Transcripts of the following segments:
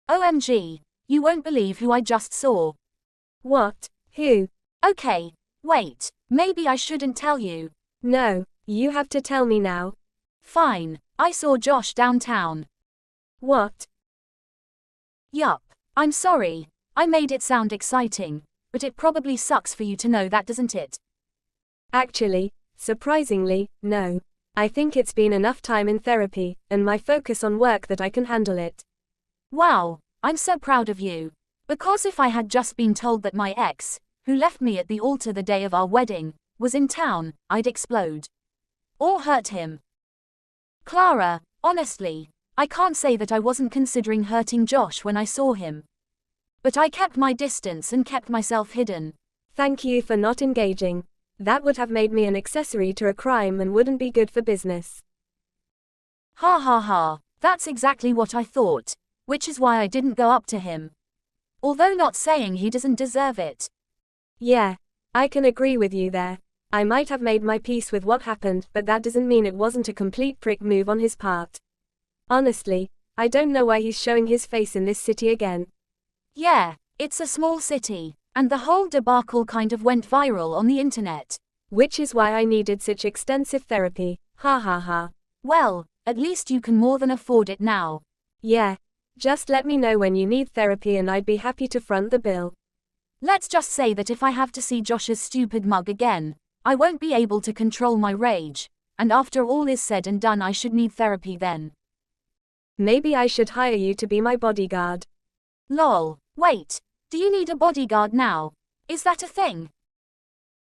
OMG, you won't believe who I just saw. What? Who? Okay, wait, maybe I shouldn't tell you. No, you have to tell me now. Fine, I saw Josh downtown. What? Yup, I'm sorry, I made it sound exciting, but it probably sucks for you to know that, doesn't it? Actually, surprisingly, no. I think it's been enough time in therapy, and my focus on work that I can handle it. Wow, I'm so proud of you. Because if I had just been told that my ex, who left me at the altar the day of our wedding, was in town, I'd explode. Or hurt him. Clara, honestly, I can't say that I wasn't considering hurting Josh when I saw him. But I kept my distance and kept myself hidden. Thank you for not engaging. That would have made me an accessory to a crime and wouldn't be good for business. Ha ha ha, that's exactly what I thought, which is why I didn't go up to him. Although not saying he doesn't deserve it. Yeah, I can agree with you there. I might have made my peace with what happened, but that doesn't mean it wasn't a complete prick move on his part. Honestly, I don't know why he's showing his face in this city again. Yeah, it's a small city, and the whole debacle kind of went viral on the internet. Which is why I needed such extensive therapy, ha ha ha. Well, at least you can more than afford it now. Yeah, just let me know when you need therapy and I'd be happy to front the bill. Let's just say that if I have to see Josh's stupid mug again, I won't be able to control my rage, and after all is said and done I should need therapy then. Maybe I should hire you to be my bodyguard. Lol, wait, do you need a bodyguard now? Is that a thing?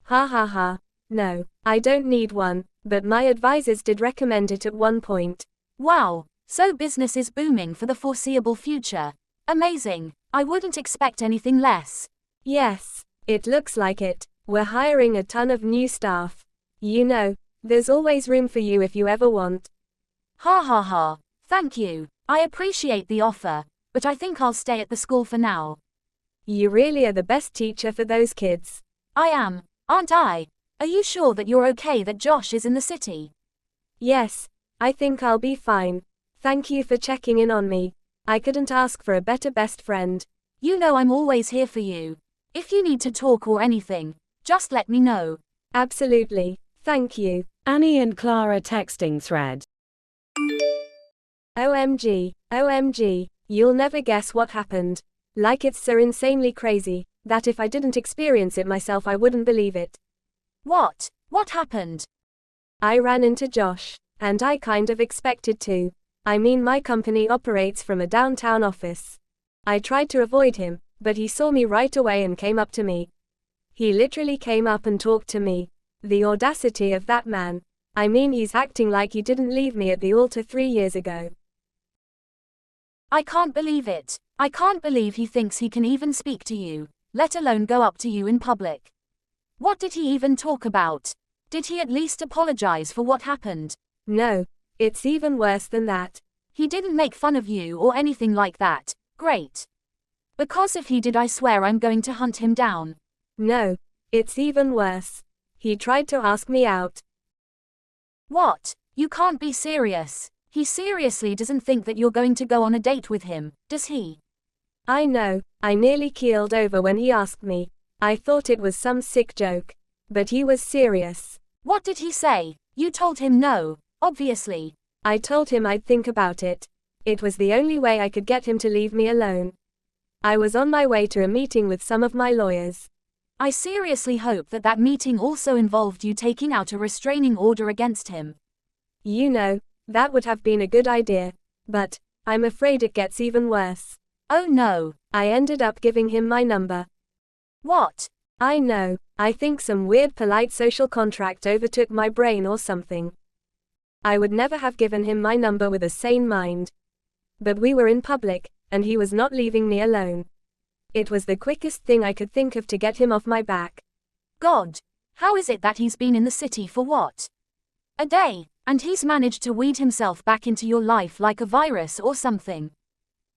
Ha ha ha, no, I don't need one, but my advisors did recommend it at one point. Wow, so business is booming for the foreseeable future. Amazing, I wouldn't expect anything less. Yes, it looks like it. We're hiring a ton of new staff. You know, there's always room for you if you ever want. Ha ha ha, thank you, I appreciate the offer, but I think I'll stay at the school for now. You really are the best teacher for those kids. I am, aren't I? Are you sure that you're okay that Josh is in the city? Yes, I think I'll be fine. Thank you for checking in on me. I couldn't ask for a better best friend. You know I'm always here for you. If you need to talk or anything, just let me know. Absolutely, thank you. Annie and Clara texting thread. OMG, OMG, you'll never guess what happened. Like it's so insanely crazy, that if I didn't experience it myself I wouldn't believe it. What? What happened? I ran into Josh, and I kind of expected to. I mean, my company operates from a downtown office. I tried to avoid him, but he saw me right away and came up to me. He literally came up and talked to me. The audacity of that man. I mean, he's acting like he didn't leave me at the altar 3 years ago. I can't believe it. I can't believe he thinks he can even speak to you, let alone go up to you in public. What did he even talk about? Did he at least apologize for what happened? No, it's even worse than that. He didn't make fun of you or anything like that. Great. Because if he did, I swear I'm going to hunt him down. No, it's even worse. He tried to ask me out. What? You can't be serious. He seriously doesn't think that you're going to go on a date with him, does he? I know, I nearly keeled over when he asked me. I thought it was some sick joke. But he was serious. What did he say? You told him no, obviously. I told him I'd think about it. It was the only way I could get him to leave me alone. I was on my way to a meeting with some of my lawyers. I seriously hope that that meeting also involved you taking out a restraining order against him. You know, that would have been a good idea. But I'm afraid it gets even worse. Oh no. I ended up giving him my number. What? I know, I think some weird polite social contract overtook my brain or something. I would never have given him my number with a sane mind. But we were in public, and he was not leaving me alone. It was the quickest thing I could think of to get him off my back. God, how is it that he's been in the city for what? A day, and he's managed to weed himself back into your life like a virus or something.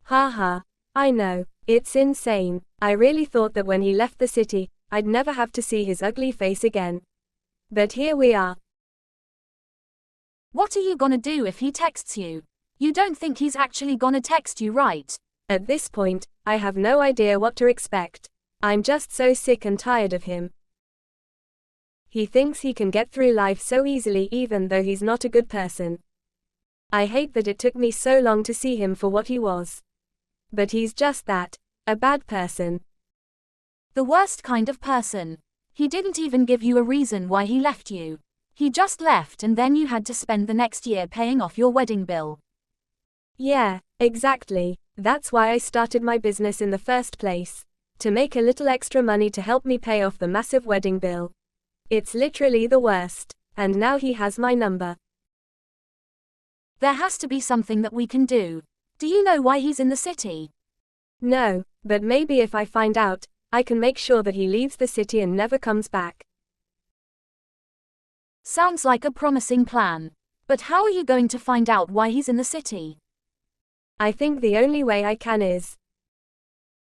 Ha ha, I know, it's insane. I really thought that when he left the city, I'd never have to see his ugly face again. But here we are. What are you gonna do if he texts you? You don't think he's actually gonna text you, right? At this point, I have no idea what to expect. I'm just so sick and tired of him. He thinks he can get through life so easily even though he's not a good person. I hate that it took me so long to see him for what he was. But he's just that, a bad person. The worst kind of person. He didn't even give you a reason why he left you. He just left and then you had to spend the next year paying off your wedding bill. Yeah, exactly. That's why I started my business in the first place. To make a little extra money to help me pay off the massive wedding bill. It's literally the worst. And now he has my number. There has to be something that we can do. Do you know why he's in the city? No, but maybe if I find out, I can make sure that he leaves the city and never comes back. Sounds like a promising plan. But how are you going to find out why he's in the city? I think the only way I can is.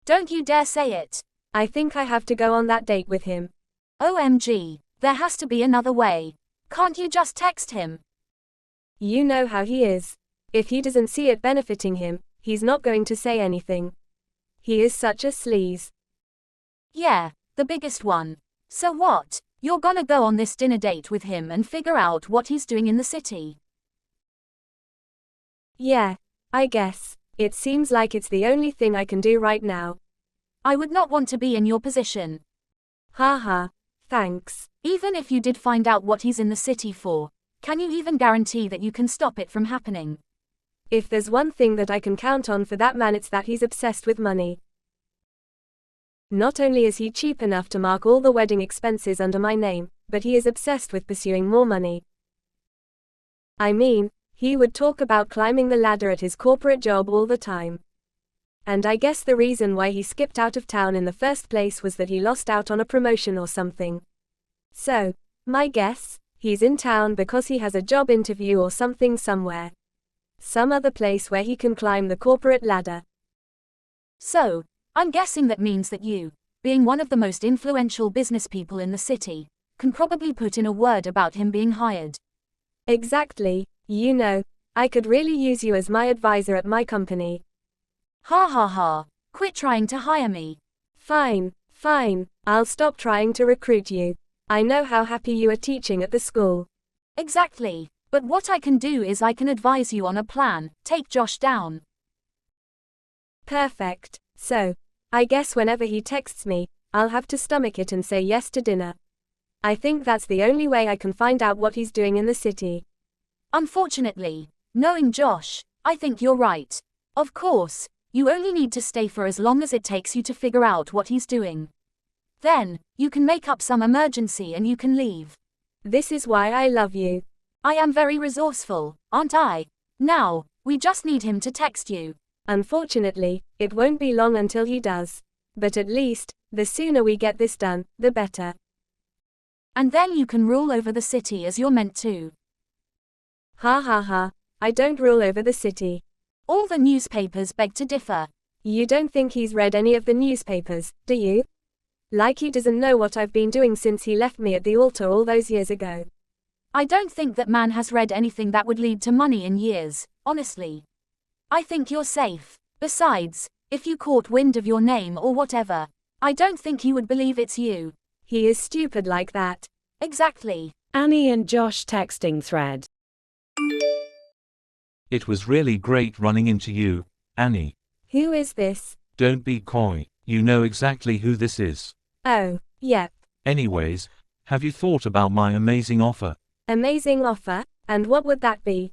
Don't you dare say it. I think I have to go on that date with him. OMG, there has to be another way. Can't you just text him? You know how he is. If he doesn't see it benefiting him, he's not going to say anything. He is such a sleaze. Yeah, the biggest one. So what? You're gonna go on this dinner date with him and figure out what he's doing in the city? Yeah, I guess. It seems like it's the only thing I can do right now. I would not want to be in your position. Haha, thanks. Even if you did find out what he's in the city for, can you even guarantee that you can stop it from happening? If there's one thing that I can count on for that man, it's that he's obsessed with money. Not only is he cheap enough to mark all the wedding expenses under my name, but he is obsessed with pursuing more money. I mean, he would talk about climbing the ladder at his corporate job all the time. And I guess the reason why he skipped out of town in the first place was that he lost out on a promotion or something. So, my guess, he's in town because he has a job interview or something somewhere. Some other place where he can climb the corporate ladder. So, I'm guessing that means that you, being one of the most influential business people in the city, can probably put in a word about him being hired. Exactly, you know, I could really use you as my advisor at my company. Ha ha ha, quit trying to hire me. Fine, I'll stop trying to recruit you. I know how happy you are teaching at the school. Exactly, but what I can do is I can advise you on a plan, take Josh down. Perfect, so, I guess whenever he texts me, I'll have to stomach it and say yes to dinner. I think that's the only way I can find out what he's doing in the city. Unfortunately, knowing Josh, I think you're right. Of course, you only need to stay for as long as it takes you to figure out what he's doing. Then, you can make up some emergency and you can leave. This is why I love you. I am very resourceful, aren't I? Now, we just need him to text you. Unfortunately, it won't be long until he does. But at least, the sooner we get this done, the better. And then you can rule over the city as you're meant to. Ha ha ha, I don't rule over the city. All the newspapers beg to differ. You don't think he's read any of the newspapers, do you? Like he doesn't know what I've been doing since he left me at the altar all those years ago. I don't think that man has read anything that would lead to money in years, honestly. I think you're safe. Besides, if you caught wind of your name or whatever, I don't think he would believe it's you. He is stupid like that. Exactly. Annie and Josh texting thread. It was really great running into you, Annie. Who is this? Don't be coy, you know exactly who this is. Oh, yep. Anyways, have you thought about my amazing offer? Amazing offer? And what would that be?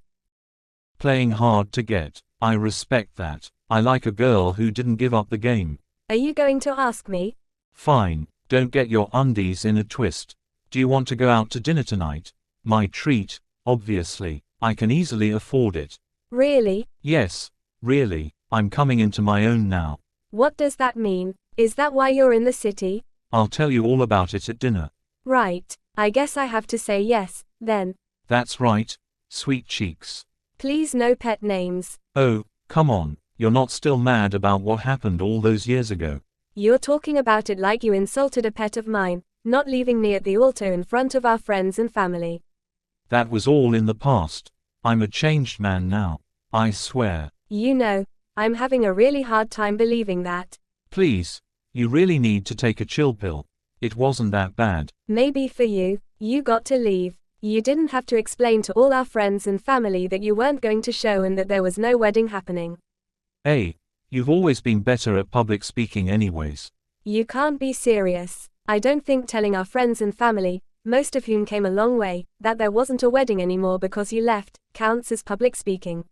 Playing hard to get. I respect that. I like a girl who didn't give up the game. Are you going to ask me? Fine, don't get your undies in a twist. Do you want to go out to dinner tonight? My treat, obviously. I can easily afford it. Really? Yes, really. I'm coming into my own now. What does that mean? Is that why you're in the city? I'll tell you all about it at dinner. Right. I guess I have to say yes, then. That's right, sweet cheeks. Please no pet names. Oh, come on, you're not still mad about what happened all those years ago. You're talking about it like you insulted a pet of mine, not leaving me at the altar in front of our friends and family. That was all in the past. I'm a changed man now. I swear. You know, I'm having a really hard time believing that. Please, you really need to take a chill pill. It wasn't that bad. Maybe for you, you got to leave. You didn't have to explain to all our friends and family that you weren't going to show and that there was no wedding happening. Hey, you've always been better at public speaking anyways. You can't be serious. I don't think telling our friends and family, most of whom came a long way, that there wasn't a wedding anymore because you left, counts as public speaking.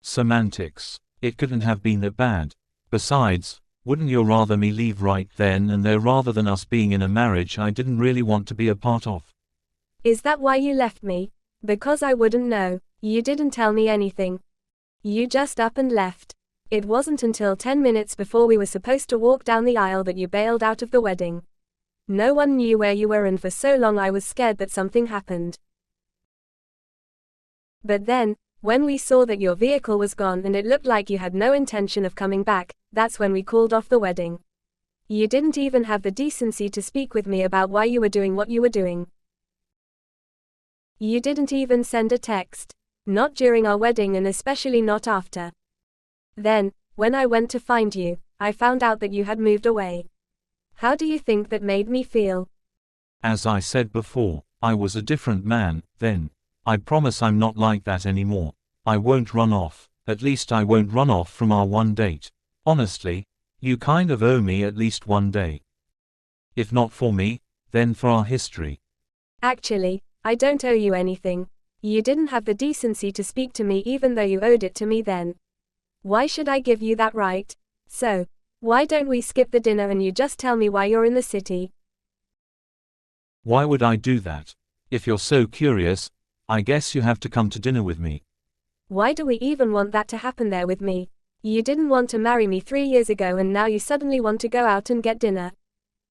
Semantics. It couldn't have been that bad. Besides, wouldn't you rather me leave right then and there rather than us being in a marriage I didn't really want to be a part of? Is that why you left me? Because I wouldn't know. You didn't tell me anything. You just up and left. It wasn't until 10 minutes before we were supposed to walk down the aisle that you bailed out of the wedding. No one knew where you were and for so long I was scared that something happened. But then, when we saw that your vehicle was gone and it looked like you had no intention of coming back, that's when we called off the wedding. You didn't even have the decency to speak with me about why you were doing what you were doing. You didn't even send a text. Not during our wedding and especially not after. Then, when I went to find you, I found out that you had moved away. How do you think that made me feel? As I said before, I was a different man then. I promise I'm not like that anymore. I won't run off. At least I won't run off from our one date. Honestly, you kind of owe me at least one day. If not for me, then for our history. Actually, I don't owe you anything. You didn't have the decency to speak to me even though you owed it to me then. Why should I give you that right? So, why don't we skip the dinner and you just tell me why you're in the city? Why would I do that? If you're so curious, I guess you have to come to dinner with me. Why do we even want that to happen there with me? You didn't want to marry me 3 years ago and now you suddenly want to go out and get dinner.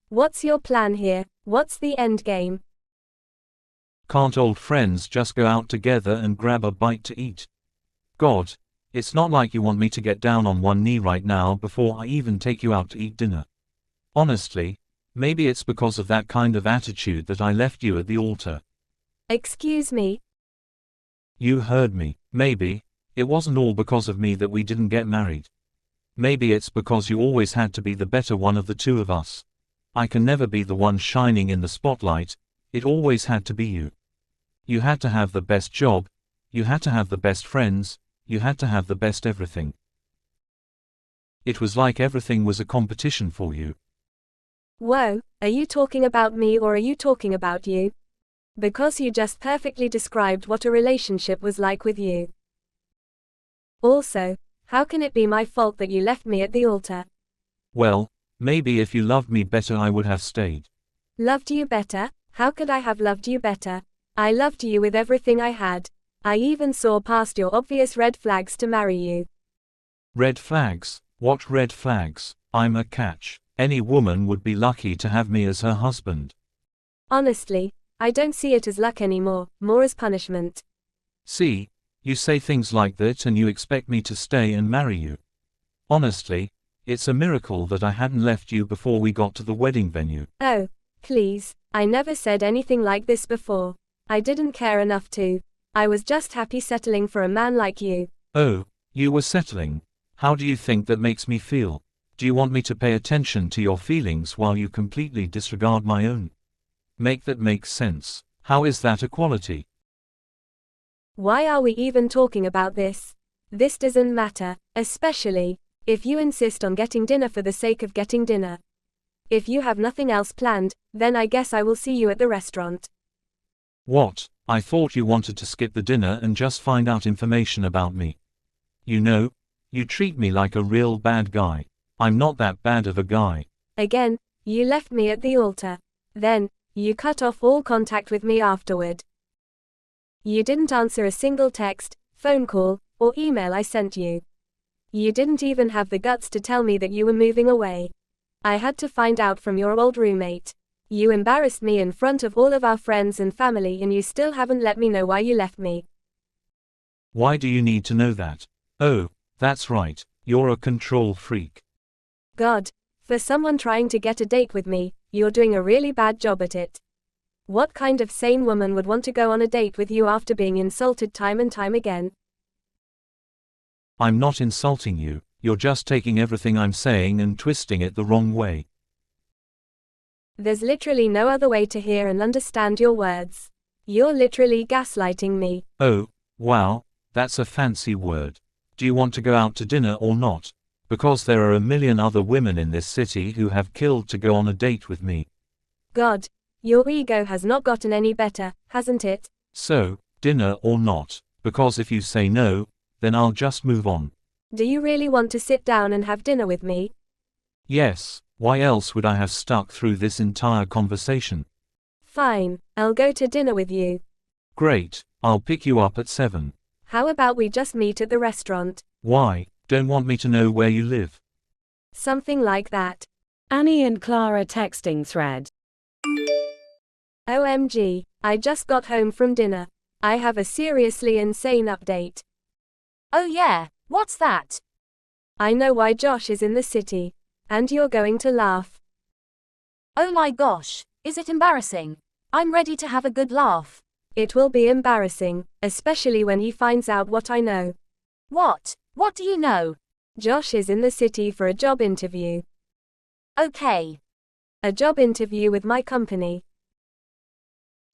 What's your plan here? What's the end game? Can't old friends just go out together and grab a bite to eat? God, it's not like you want me to get down on one knee right now before I even take you out to eat dinner. Honestly, maybe it's because of that kind of attitude that I left you at the altar. Excuse me? You heard me. Maybe it wasn't all because of me that we didn't get married. Maybe it's because you always had to be the better one of the two of us. I can never be the one shining in the spotlight, it always had to be you. You had to have the best job, you had to have the best friends, you had to have the best everything. It was like everything was a competition for you. Whoa, are you talking about me or are you talking about you? Because you just perfectly described what a relationship was like with you. Also, how can it be my fault that you left me at the altar? Well, maybe if you loved me better I would have stayed. Loved you better? How could I have loved you better? I loved you with everything I had. I even saw past your obvious red flags to marry you. Red flags? What red flags? I'm a catch. Any woman would be lucky to have me as her husband. Honestly, I don't see it as luck anymore, more as punishment. See, you say things like that and you expect me to stay and marry you. Honestly, it's a miracle that I hadn't left you before we got to the wedding venue. Oh, please, I never said anything like this before. I didn't care enough to. I was just happy settling for a man like you. Oh, you were settling. How do you think that makes me feel? Do you want me to pay attention to your feelings while you completely disregard my own? Make that make sense. How is that equality? Why are we even talking about this? This doesn't matter, especially if you insist on getting dinner for the sake of getting dinner. If you have nothing else planned, then I guess I will see you at the restaurant. What? I thought you wanted to skip the dinner and just find out information about me. You know, you treat me like a real bad guy. I'm not that bad of a guy. Again, you left me at the altar. Then, you cut off all contact with me afterward. You didn't answer a single text, phone call, or email I sent you. You didn't even have the guts to tell me that you were moving away. I had to find out from your old roommate. You embarrassed me in front of all of our friends and family and you still haven't let me know why you left me. Why do you need to know that? Oh, that's right, you're a control freak. God, for someone trying to get a date with me, you're doing a really bad job at it. What kind of sane woman would want to go on a date with you after being insulted time and time again? I'm not insulting you, you're just taking everything I'm saying and twisting it the wrong way. There's literally no other way to hear and understand your words. You're literally gaslighting me. Oh, wow, that's a fancy word. Do you want to go out to dinner or not? Because there are a million other women in this city who have killed to go on a date with me. God, your ego has not gotten any better, hasn't it? So, dinner or not? Because if you say no, then I'll just move on. Do you really want to sit down and have dinner with me? Yes, why else would I have stuck through this entire conversation? Fine, I'll go to dinner with you. Great, I'll pick you up at 7. How about we just meet at the restaurant? Why? Don't want me to know where you live? Something like that. Annie and Clara texting thread. OMG, I just got home from dinner. I have a seriously insane update. Oh yeah, what's that? I know why Josh is in the city. And you're going to laugh. Oh my gosh, is it embarrassing? I'm ready to have a good laugh. It will be embarrassing, especially when he finds out what I know. What? What do you know? Josh is in the city for a job interview. Okay. A job interview with my company.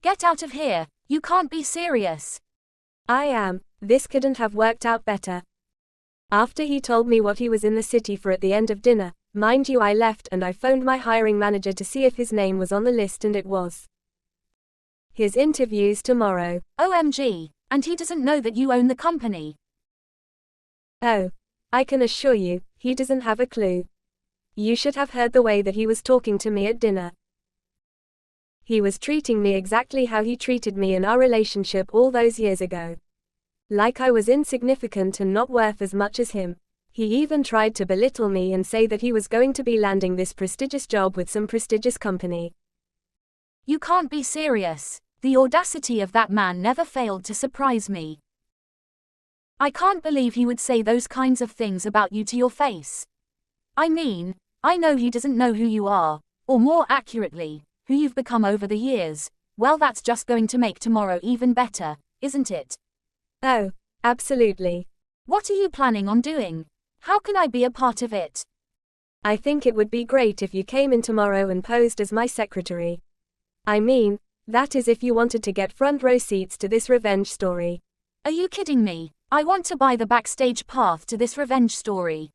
Get out of here, you can't be serious. I am. This couldn't have worked out better. After he told me what he was in the city for at the end of dinner, mind you, I left and I phoned my hiring manager to see if his name was on the list, and it was. His interview's tomorrow. OMG, and he doesn't know that you own the company. Oh, I can assure you, he doesn't have a clue. You should have heard the way that he was talking to me at dinner. He was treating me exactly how he treated me in our relationship all those years ago. Like I was insignificant and not worth as much as him. He even tried to belittle me and say that he was going to be landing this prestigious job with some prestigious company. You can't be serious. The audacity of that man never failed to surprise me. I can't believe he would say those kinds of things about you to your face. I mean, I know he doesn't know who you are, or more accurately, who you've become over the years. Well, that's just going to make tomorrow even better, isn't it? Oh, absolutely. What are you planning on doing? How can I be a part of it? I think it would be great if you came in tomorrow and posed as my secretary. I mean, that is if you wanted to get front row seats to this revenge story. Are you kidding me? I want to buy the backstage path to this revenge story.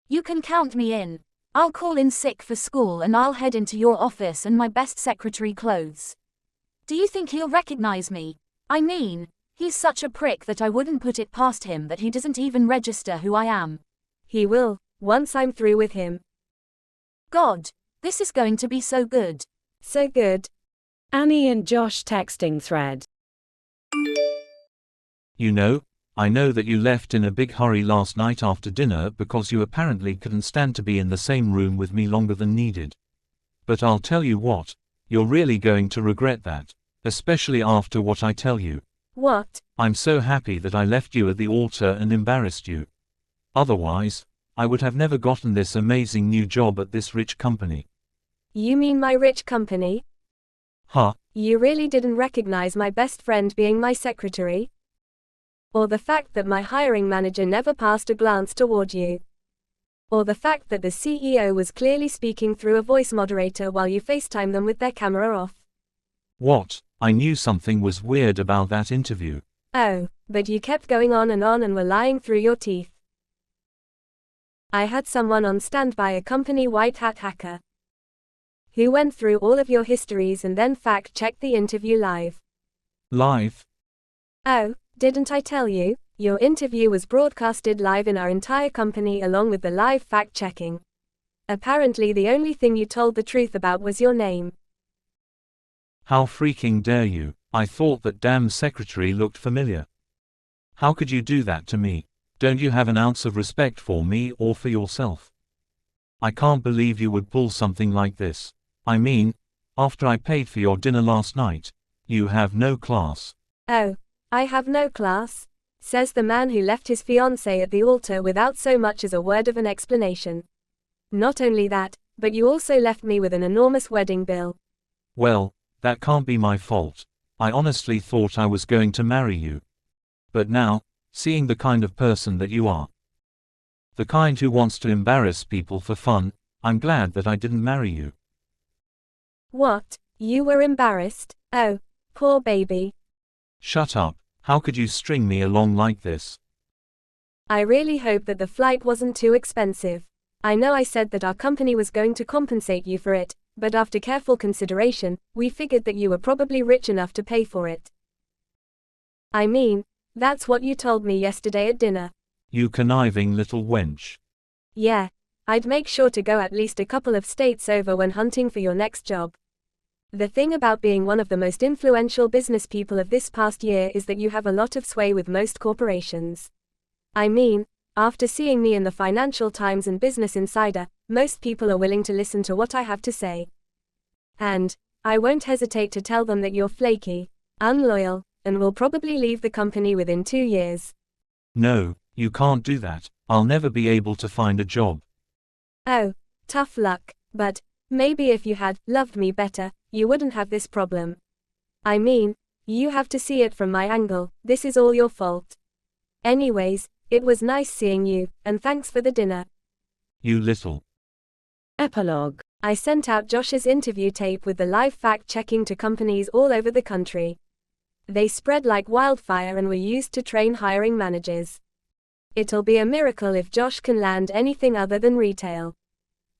You can count me in. I'll call in sick for school and I'll head into your office in my best secretary clothes. Do you think he'll recognize me? I mean, he's such a prick that I wouldn't put it past him that he doesn't even register who I am. He will, once I'm through with him. God, this is going to be so good. So good. Annie and Josh texting thread. You know, I know that you left in a big hurry last night after dinner because you apparently couldn't stand to be in the same room with me longer than needed. But I'll tell you what, you're really going to regret that, especially after what I tell you. What? I'm so happy that I left you at the altar and embarrassed you. Otherwise, I would have never gotten this amazing new job at this rich company. You mean my rich company? Huh? You really didn't recognize my best friend being my secretary? Or the fact that my hiring manager never passed a glance toward you? Or the fact that the CEO was clearly speaking through a voice moderator while you FaceTime them with their camera off? What? I knew something was weird about that interview. Oh, but you kept going on and were lying through your teeth. I had someone on standby, a company white hat hacker, who went through all of your histories and then fact-checked the interview live. Live? Oh, didn't I tell you? Your interview was broadcasted live in our entire company along with the live fact-checking. Apparently the only thing you told the truth about was your name. How freaking dare you? I thought that damn secretary looked familiar. How could you do that to me? Don't you have an ounce of respect for me or for yourself? I can't believe you would pull something like this. I mean, after I paid for your dinner last night, you have no class. Oh, I have no class, says the man who left his fiancé at the altar without so much as a word of an explanation. Not only that, but you also left me with an enormous wedding bill. Well, that can't be my fault. I honestly thought I was going to marry you. But now, seeing the kind of person that you are, The kind who wants to embarrass people for fun. I'm glad that I didn't marry you. What? You were embarrassed? Oh, poor baby. Shut up. How could you string me along like this? I really hope that the flight wasn't too expensive. I know I said that our company was going to compensate you for it, but after careful consideration, we figured that you were probably rich enough to pay for it. I mean, that's what you told me yesterday at dinner. You conniving little wench. Yeah, I'd make sure to go at least a couple of states over when hunting for your next job. The thing about being one of the most influential business people of this past year is that you have a lot of sway with most corporations. I mean, after seeing me in the Financial Times and Business Insider, most people are willing to listen to what I have to say. And I won't hesitate to tell them that you're flaky, unloyal, and will probably leave the company within 2 years. No, you can't do that. I'll never be able to find a job. Oh, tough luck, but maybe if you had loved me better, you wouldn't have this problem. I mean, you have to see it from my angle. This is all your fault. Anyways, it was nice seeing you, and thanks for the dinner. You little. Epilogue. I sent out Josh's interview tape with the live fact-checking to companies all over the country. They spread like wildfire and were used to train hiring managers. It'll be a miracle if Josh can land anything other than retail.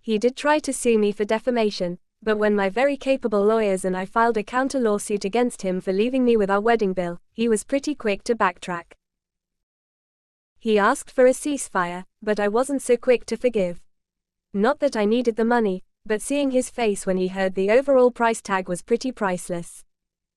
He did try to sue me for defamation, but when my very capable lawyers and I filed a counter lawsuit against him for leaving me with our wedding bill, he was pretty quick to backtrack. He asked for a ceasefire, but I wasn't so quick to forgive. Not that I needed the money, but seeing his face when he heard the overall price tag was pretty priceless.